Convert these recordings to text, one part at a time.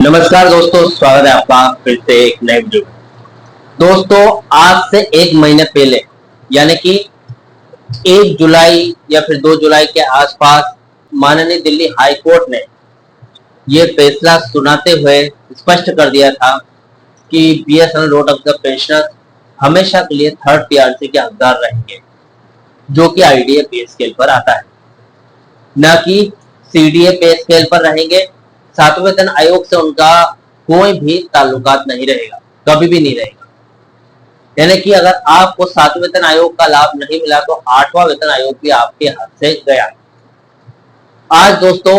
नमस्कार दोस्तों, स्वागत है आपका फिर से एक नए वीडियो में। दोस्तों, आज से एक महीने पहले यानी कि 1 जुलाई या फिर 2 जुलाई के आसपास माननीय दिल्ली हाई कोर्ट ने यह फैसला सुनाते हुए स्पष्ट कर दिया था कि BSNL road of the pensioners हमेशा के लिए थर्ड पीआरसी के हकदार रहेंगे, जो कि आईडीए पे स्केल पर आता है, न कि सीडीए पे स्केल पर रहेंगे। सातवें वेतन आयोग से उनका कोई भी ताल्लुकात नहीं रहेगा, कभी भी नहीं रहेगा। यानी कि अगर आपको सातवें वेतन आयोग का लाभ नहीं मिला तो आठवां वेतन आयोग भी आपके हाथ से गया। आज दोस्तों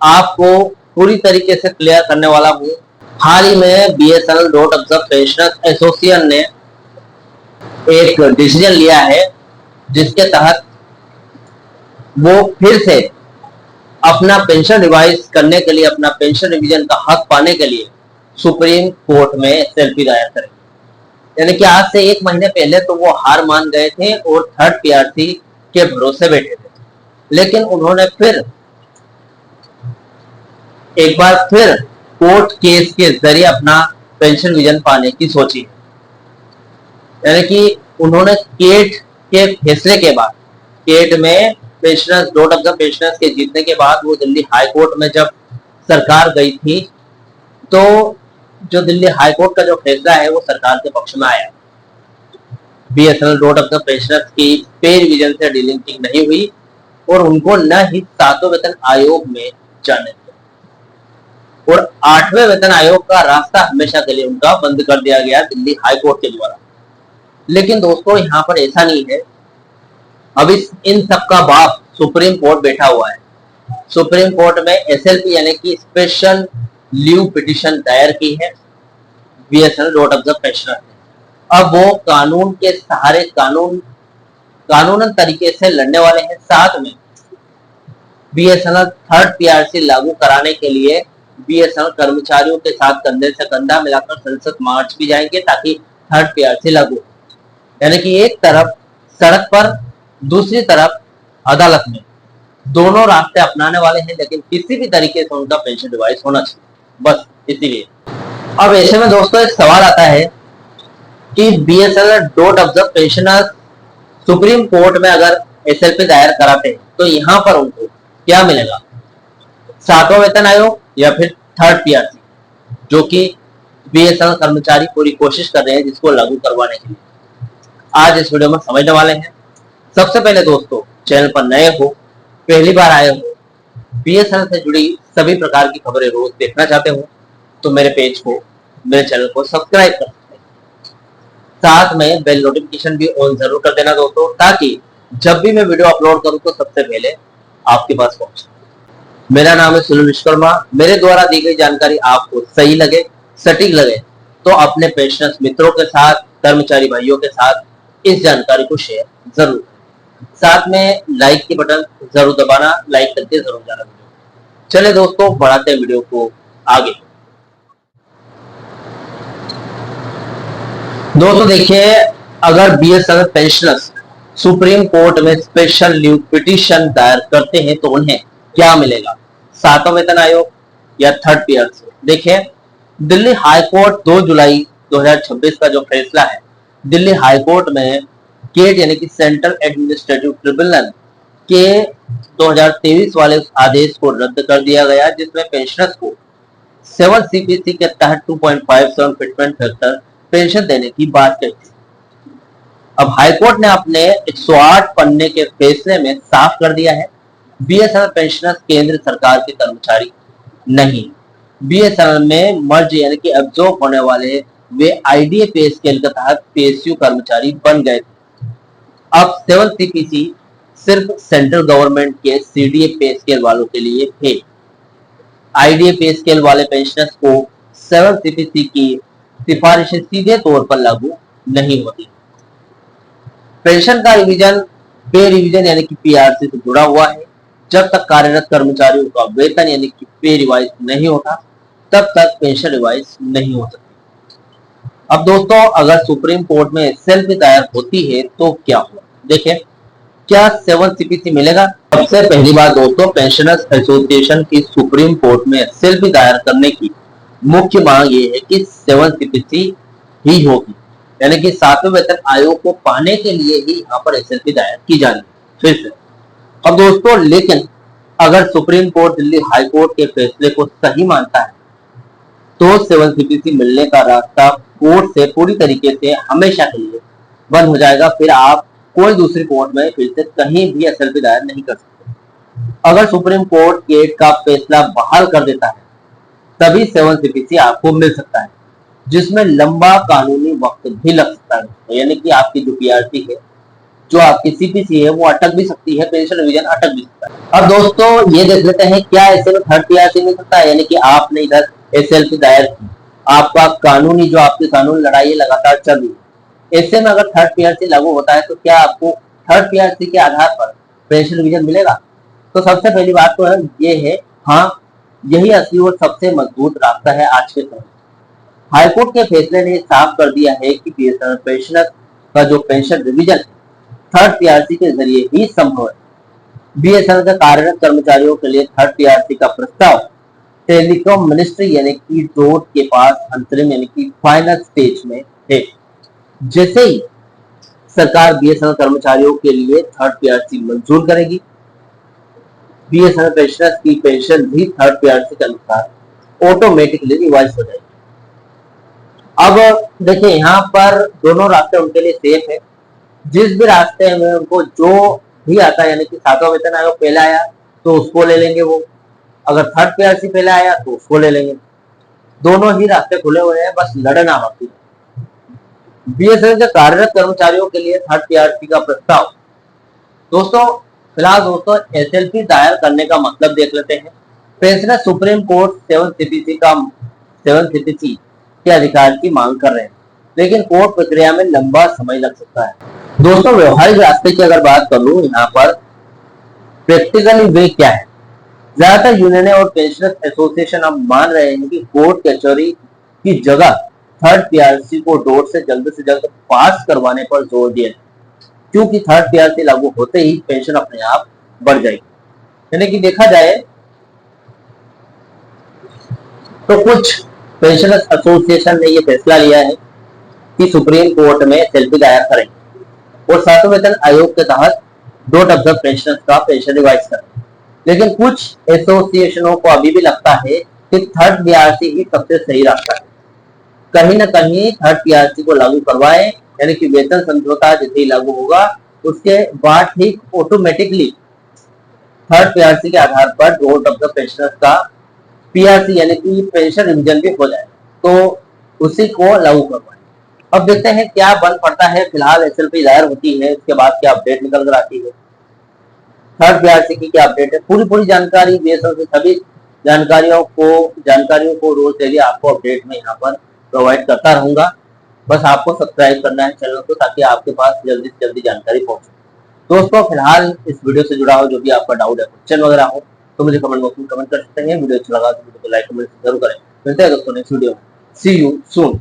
आपको पूरी तरीके से क्लियर करने वाला हूं। हाल ही में BSNL road of the pensioners association ने एक डिसीजन लिया है, जिसके तहत वो फिर से अपना पेंशन रिवाइज करने के लिए, अपना पेंशन रिवीजन का हक पाने के लिए सुप्रीम कोर्ट में एसएलपी दायर करेंगे। यानी कि आज से एक महीने पहले तो वो हार मान गए थे और थर्ड पीआरसी के भरोसे बैठे थे, लेकिन उन्होंने फिर एक बार फिर कोर्ट केस के जरिए अपना पेंशन रिवीजन पाने की सोची। यानी कि उन्होंने केट के फैसले के बाद, केट में pensioners road of the pensioners के जीतने के बाद वो दिल्ली हाई कोर्ट में जब सरकार गई थी, तो जो दिल्ली हाई कोर्ट का जो फैसला है वो सरकार के पक्ष में आया। BSNL road of the pensioners की पे रिवीजन से डीलिंग ठीक नहीं हुई और उनको न ही सातवें वेतन आयोग में जाने दिया और आठवें वेतन आयोग का रास्ता हमेशा के लिए उनका बंद कर दिया गया दिल्ली हाई कोर्ट के द्वारा। लेकिन दोस्तों यहाँ पर ऐसा नहीं है। अब इन सबका बाप सुप्रीम कोर्ट बैठा हुआ है। सुप्रीम कोर्ट में एसएलपी यानी कि स्पेशल लीव पिटीशन दायर की है BSNL road of the pensioners ने। अब वो कानून के सहारे कानूनन तरीके से लड़ने वाले हैं। साथ में बीएसएनएल थर्ड पीआरसी लागू कराने के लिए बीएसएनएल कर्मचारियों के साथ कंधे से कंधा मिलाकर संसद मार्च भी जाएंगे ताकि थर्ड पीआरसी लागू। यानी कि एक तरफ सड़क पर, दूसरी तरफ अदालत में, दोनों रास्ते अपनाने वाले हैं, लेकिन किसी भी तरीके से उनका पेंशन रिवाइज होना चाहिए, बस इसीलिए। अब ऐसे में दोस्तों एक सवाल आता है कि BSNL road of the pensioners supreme court में अगर एसएलपी दायर कराते हैं तो यहाँ पर उनको क्या मिलेगा? सातवां वेतन आयोग या फिर थर्ड पीआरसी, जो कि बीएसएनएल कर्मचारी पूरी कोशिश कर रहे हैं जिसको लागू करवाने के लिए। आज इस वीडियो में समझने वाले हैं। सबसे पहले दोस्तों, चैनल पर नए हो, पहली बार आए हो, बीएसएनएल से जुड़ी सभी प्रकार की खबरें रोज देखना चाहते हो तो मेरे पेज को, मेरे चैनल को सब्सक्राइब कर सकते हैं। साथ में बेल नोटिफिकेशन भी ऑन जरूर कर देना दोस्तों, ताकि जब भी मैं वीडियो अपलोड करूं तो सबसे पहले आपके पास पहुंचे। मेरा नाम है सुनील विश्वकर्मा। मेरे द्वारा दी गई जानकारी आपको सही लगे, सटीक लगे तो अपने पेंशनर्स मित्रों के साथ, कर्मचारी भाइयों के साथ इस जानकारी को शेयर जरूर। साथ में लाइक के बटन जरूर दबाना, लाइक करके जरूर जाना वीडियो। चले दोस्तों, बढ़ाते हैं वीडियो को आगे। दोस्तों देखिए, अगर बीएसएनएल पेंशनर्स सुप्रीम कोर्ट में स्पेशल लीव पिटीशन दायर करते हैं तो उन्हें क्या मिलेगा? सातवां वेतन आयोग या थर्ड पीआरसी? देखिए, दिल्ली हाई कोर्ट 2 जुलाई 2026 का जो फैसला है, दिल्ली हाई कोर्ट में केट यानी कि सेंट्रल एडमिनिस्ट्रेटिव ट्रिब्यूनल के 2023 वाले उस आदेश को रद्द कर दिया गया, जिसमें पेंशनर्स को 7 सीपीसी के तहत 2.57 फिटमेंट फैक्टर पेंशन देने की बात कही थी। अब हाईकोर्ट ने अपने 108 पन्ने के फैसले में साफ कर दिया है, बीएसएनएल पेंशनर्स केंद्र सरकार के कर्मचारी नहीं। बीएसएनएल में मर्ज यानी कि एब्जॉर्ब होने वाले वे आईडीए पे स्केल के तहत पीएसयू कर्मचारी बन गए थे। अब 7 सीपीसी सिर्फ सेंट्रल गवर्नमेंट के सीडीए पे स्केल वालों के लिए है। आईडीए पे स्केल वाले पेंशनर्स को 7 सीपीसी की सिफारिशें सीधे तौर पर लागू नहीं होती। पेंशन का रिवीजन पे रिवीजन यानी कि पीआरसी से जुड़ा हुआ है। जब तक कार्यरत कर्मचारियों का वेतन यानी कि पे रिवाइज नहीं होता, तब तक पेंशन रिवाइज नहीं हो सकती। अब दोस्तों, अगर सुप्रीम कोर्ट में एसएलपी दायर होती है तो क्या होगा? देखिए, क्या 7 सीपीसी मिलेगा? सबसे पहली बात दोस्तों, पेंशनर्स एसोसिएशन की सुप्रीम कोर्ट में एसएलपी दायर करने की मुख्य मांग ये है कि 7CPC ही होगी, यानी कि 7वें वेतन आयोग को पाने के लिए ही यहाँ पर एसएलपी दायर की जानी है फिर से। अब दोस्तों लेकिन अगर supreme court Delhi high court के फैसले को सही मानता है तो 7CPC मिलने का रास्ता कोर्ट से पूरी तरीके से हमेशा के लिए बंद हो जाएगा। फिर आप कोई दूसरी कोर्ट में फिर से कहीं भी एसएलपी दायर नहीं कर सकते। अगर सुप्रीम कोर्ट केट का फैसला बहाल कर देता है तभी 7CPC आपको मिल सकता है, जिसमें लंबा कानूनी वक्त भी लग सकता है, यानी कि आपकी जो पीआरसी है, जो आपकी सीपीसी है, वो अटक भी सकती है, पेंशन रिवीजन अटक भी सकता है। अब दोस्तों ये देख लेते हैं क्या ऐसे में थर्ड पीआरसी मिल सकता है, यानी कि आपने इधर एसएलपी दायर की, आपका कानूनी जो आपकी कानूनी लड़ाई है लगातार चल रही है, ऐसे में अगर थर्ड पीआरसी लागू होता है तो क्या आपको थर्ड पीआरसी के आधार पर पेंशन रिवीजन मिलेगा? तो सबसे पहली बात तो है ये है, हाँ यही असली और सबसे मजबूत रास्ता है आज के समय। हाईकोर्ट के फैसले ने साफ कर दिया है कि बीएसएनएल पेंशनर का जो पेंशन रिवीजन थर्ड पीआरसी के जरिए ही संभव है। बीएसएनएल के कार्यरत कर्मचारियों के लिए थर्ड पीआरसी का प्रस्ताव टेलीकॉम मिनिस्ट्री यानी कि डोट के पास अंतरिम यानी कि फाइनल स्टेज में है। जैसे ही सरकार बीएसएनएल कर्मचारियों के लिए थर्ड पीआरसी मंजूर करेगी, बीएसएनएल पेंशनर्स की पेंशन भी थर्ड पीआरसी के अनुसार ऑटोमेटिकली रिवाइज हो जाएगी। अब देखिए यहाँ पर दोनों रास्ते उनके लिए सेफ है। जिस भी रास्ते में उनको जो भी आता है, यानी कि 7वां वेतन आयोग पहले आया तो उसको ले लेंगे वो, अगर थर्ड पीआरसी पहले आया तो उसको ले लेंगे। दोनों ही रास्ते खुले हुए हैं, बस लड़ना बाकी है। बीएसएनएल के कार्यरत कर्मचारियों के लिए थर्ड पीआरसी का प्रस्ताव दोस्तों फिलहाल दोस्तों एसएलपी दायर करने का मतलब देख लेते हैं। पेंशनर सुप्रीम कोर्ट 7CPC के अधिकार की मांग कर रहे हैं, लेकिन कोर्ट प्रक्रिया में लंबा समय लग सकता है। दोस्तों व्यवहारिक रास्ते की अगर बात कर लूं, यहाँ पर प्रैक्टिकली वे क्या है, ज्यादातर यूनियन और पेंशनर्स एसोसिएशन अब मान रहे हैं कि कोर्ट कचहरी की जगह थर्ड पीआरसी को डोट से जल्द पास करवाने पर जोर दिया, क्योंकि थर्ड पीआरसी लागू होते ही पेंशन अपने आप बढ़ जाएगी। यानी कि देखा जाए तो कुछ पेंशनर्स एसोसिएशन ने यह फैसला लिया है कि सुप्रीम कोर्ट में एसएलपी दायर करेंगे और 7वें वेतन आयोग के तहत डोट ऑब्जर्व पेंशनर्स का पेंशन रिवाइज करेंगे। लेकिन कुछ एसोसिएशनों को अभी भी लगता है कि थर्ड पीआरसी ही सबसे सही रास्ता है। कहीं ना कहीं थर्ड पीआरसी को लागू करवाएं, यानी कि वेतन समझौता जैसे ही लागू होगा उसके बाद ठीक ऑटोमेटिकली थर्ड पीआरसी के आधार पर डोट ऑफ द पेंशनर्स का पीआरसी यानी कि पेंशन रिवीजन भी हो जाए, तो उसी को लागू करवाएं। अब देखते हैं क्या बन पड़ता है। फिलहाल एसएलपी दायर होती है, इसके बाद क्या अपडेट निकल कर आती है, थर्ड पीआरसी की क्या अपडेट है, पूरी जानकारी बीएसएनएल से सभी जानकारियों को रोज डेली आपको अपडेट में यहाँ पर प्रोवाइड करता रहूंगा। बस आपको सब्सक्राइब करना है चैनल को, ताकि आपके पास जल्दी से जल्दी जानकारी पहुंचे। दोस्तों फिलहाल इस वीडियो से जुड़ा हो जो भी आपका डाउट है, क्वेश्चन वगैरह हो, तो मुझे कमेंट बॉक्स में कमेंट कर सकते हैं। वीडियो अच्छा लगा तो वीडियो को लाइक कमेंट जरूर करें। मिलते हैं दोस्तों नेक्स्ट वीडियो में। सी यू सून।